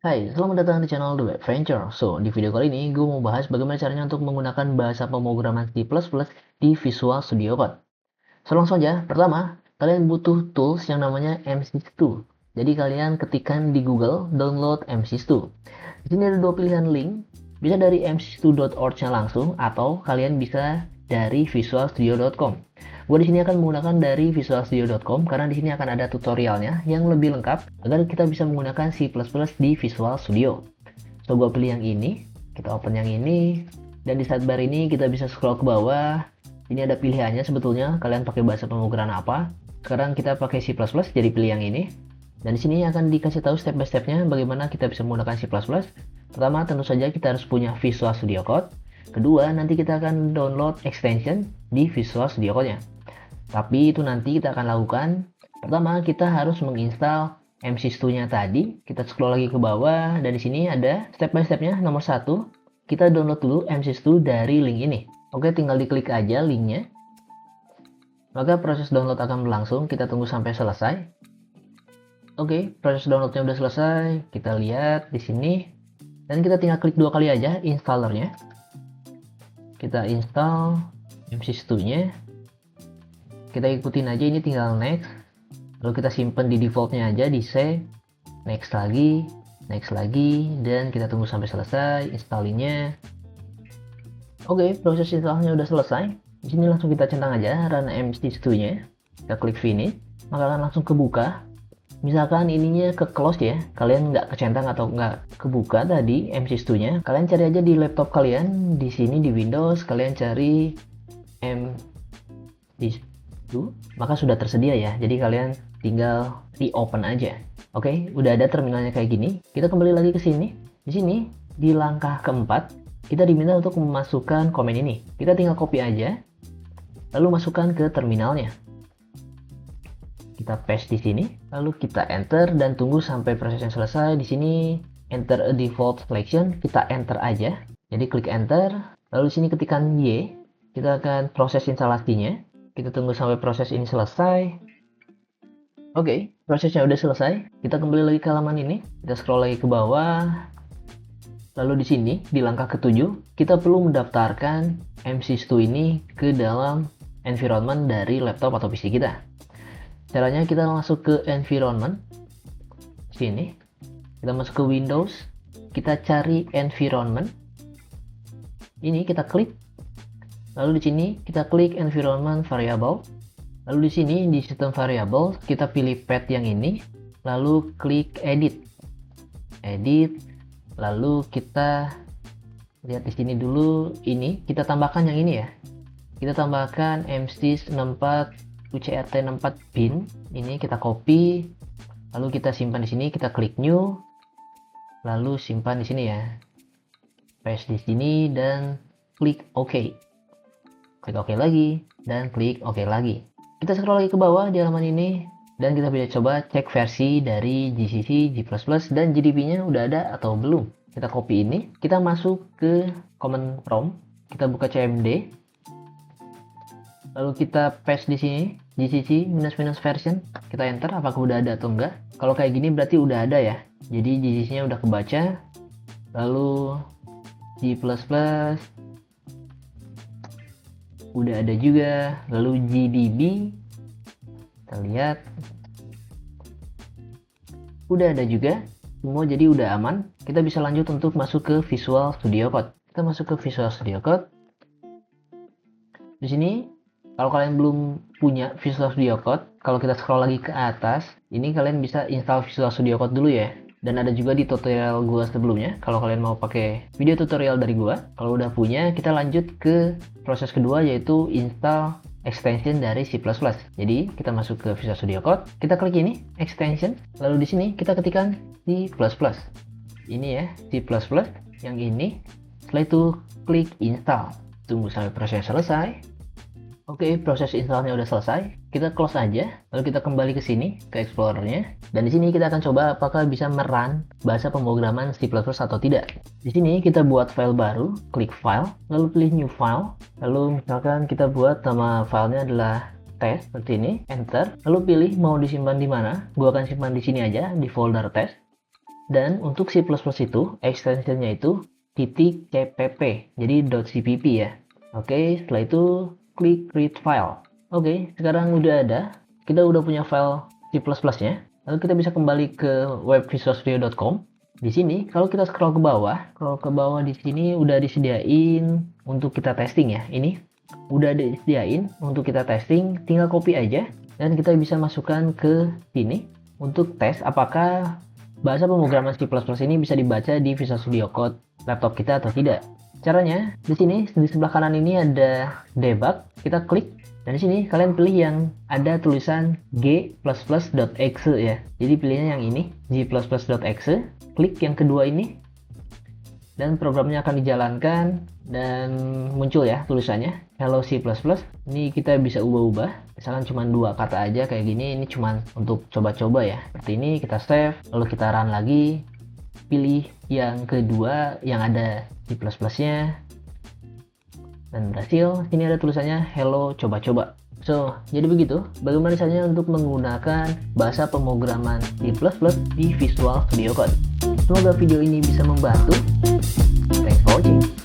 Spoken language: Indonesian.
Hai, selamat datang di channel The Web Venture. Di video kali ini gue mau bahas bagaimana caranya untuk menggunakan bahasa pemrograman C++ di Visual Studio Code. Langsung aja, pertama, kalian butuh tools yang namanya MSys2. Jadi kalian ketikkan di Google, download MSys2. Di sini ada dua pilihan link, bisa dari msys2.org-nya langsung, atau kalian bisa dari visualstudio.com. Gue di sini akan menggunakan dari visualstudio.com karena di sini akan ada tutorialnya yang lebih lengkap agar kita bisa menggunakan C++ di Visual Studio. Gue pilih yang ini, kita open yang ini, dan di sidebar ini kita bisa scroll ke bawah. Ini ada pilihannya sebetulnya, kalian pakai bahasa pemrograman apa. Sekarang kita pakai C++, jadi pilih yang ini. Dan di sini akan dikasih tahu step by stepnya bagaimana kita bisa menggunakan C++. Pertama, tentu saja kita harus punya Visual Studio Code. Kedua, nanti kita akan download extension di Visual Studio Code-nya. Tapi itu nanti kita akan lakukan. Pertama, kita harus menginstal MSys2-nya tadi. Kita scroll lagi ke bawah, dan di sini ada step by stepnya. Nomor 1, kita download dulu MSys2 dari link ini. Oke, tinggal diklik aja linknya. Maka proses download akan berlangsung, kita tunggu sampai selesai. Oke, proses downloadnya udah selesai. Kita lihat di sini. Dan kita tinggal klik 2 kali aja installernya. Kita install MSys2-nya. Kita ikutin aja, ini tinggal next. Lalu kita simpan di defaultnya aja, di save. Next lagi, dan kita tunggu sampai selesai installingnya. Oke, proses installnya udah selesai. Di sini langsung kita centang aja run MSys2-nya. Kita klik finish, maka akan langsung kebuka. Misalkan ininya ke close ya, kalian nggak kecentang atau nggak kebuka tadi MSys2-nya, kalian cari aja di laptop kalian, di sini di Windows, kalian cari MSys2, maka sudah tersedia ya, jadi kalian tinggal reopen aja. Oke, udah ada terminalnya kayak gini. Kita kembali lagi ke sini. Di sini di langkah keempat kita diminta untuk memasukkan komen ini. Kita tinggal copy aja, lalu masukkan ke terminalnya. Kita paste di sini, lalu kita enter dan tunggu sampai prosesnya selesai. Di sini enter a default selection, kita enter aja. Jadi klik enter, lalu di sini ketikkan Y. Kita akan proses instalasinya. Kita tunggu sampai proses ini selesai. Oke, prosesnya udah selesai. Kita kembali lagi ke halaman ini. Kita scroll lagi ke bawah. Lalu di sini, di langkah ke-7, kita perlu mendaftarkan MSys2 ini ke dalam environment dari laptop atau PC kita. Caranya kita masuk ke environment. Sini. Kita masuk ke Windows. Kita cari environment. Ini kita klik. Lalu di sini kita klik environment variable. Lalu di sini di sistem variable kita pilih path yang ini, lalu klik edit. Lalu kita lihat di sini dulu, ini kita tambahkan yang ini ya. Kita tambahkan msys64 ucrt64 bin. Ini kita copy. Lalu kita simpan di sini, kita klik new. Lalu simpan di sini ya. Paste di sini dan klik OK. Klik OK lagi, dan klik OK lagi. Kita scroll lagi ke bawah di halaman ini, dan kita bisa coba cek versi dari GCC, G++, dan GDB-nya udah ada atau belum. Kita copy ini, kita masuk ke command prompt, kita buka cmd, lalu kita paste di sini, GCC --version, kita enter apakah udah ada atau enggak. Kalau kayak gini berarti udah ada ya, jadi GCC-nya udah kebaca. Lalu G++, udah ada juga. Lalu GDB, kita lihat udah ada juga semua, jadi udah aman. Kita bisa lanjut untuk masuk ke Visual Studio Code. Kita masuk ke Visual Studio Code. Di sini kalau kalian belum punya Visual Studio Code, kalau kita scroll lagi ke atas, ini kalian bisa install Visual Studio Code dulu ya. Dan ada juga di tutorial gua sebelumnya, kalau kalian mau pakai video tutorial dari gua. Kalau udah punya, kita lanjut ke proses kedua, yaitu install extension dari C++. Jadi kita masuk ke Visual Studio Code, kita klik ini extension, lalu di sini kita ketikkan C++. Ini ya C++, yang ini. Setelah itu klik install, tunggu sampai proses selesai. Oke, proses installnya udah selesai. Kita close aja, lalu kita kembali ke sini, ke Explorer-nya. Dan di sini kita akan coba apakah bisa merun bahasa pemrograman C++ atau tidak. Di sini kita buat file baru, klik File, lalu pilih New File. Lalu misalkan kita buat nama filenya adalah test, seperti ini, enter. Lalu pilih mau disimpan di mana. Gua akan simpan di sini aja, di folder test. Dan untuk C++ itu, extensionnya itu .cpp, jadi .cpp ya. Oke, setelah itu klik create file. Oke, sekarang udah ada. Kita udah punya file C++-nya. Lalu kita bisa kembali ke web visualstudio.com. Di sini, kalau kita scroll ke bawah di sini udah disediain untuk kita testing ya. Ini udah disediain untuk kita testing, tinggal copy aja dan kita bisa masukkan ke sini untuk tes apakah bahasa pemrograman C++ ini bisa dibaca di Visual Studio Code laptop kita atau tidak. Caranya, di sini di sebelah kanan ini ada debug, kita klik dan di sini kalian pilih yang ada tulisan g++.exe ya. Jadi pilihnya yang ini, g++.exe, klik yang kedua ini dan programnya akan dijalankan dan muncul ya tulisannya Hello C++. Ini kita bisa ubah-ubah, misalkan cuma 2 kata aja kayak gini, ini cuma untuk coba-coba ya. Seperti ini, kita save, lalu kita run lagi, pilih yang kedua yang ada C++-nya dan berhasil. Sini ada tulisannya Hello coba-coba. So, jadi begitu bagaimana caranya untuk menggunakan bahasa pemrograman C++ di Visual Studio Code. Semoga video ini bisa membantu. Thanks for watching.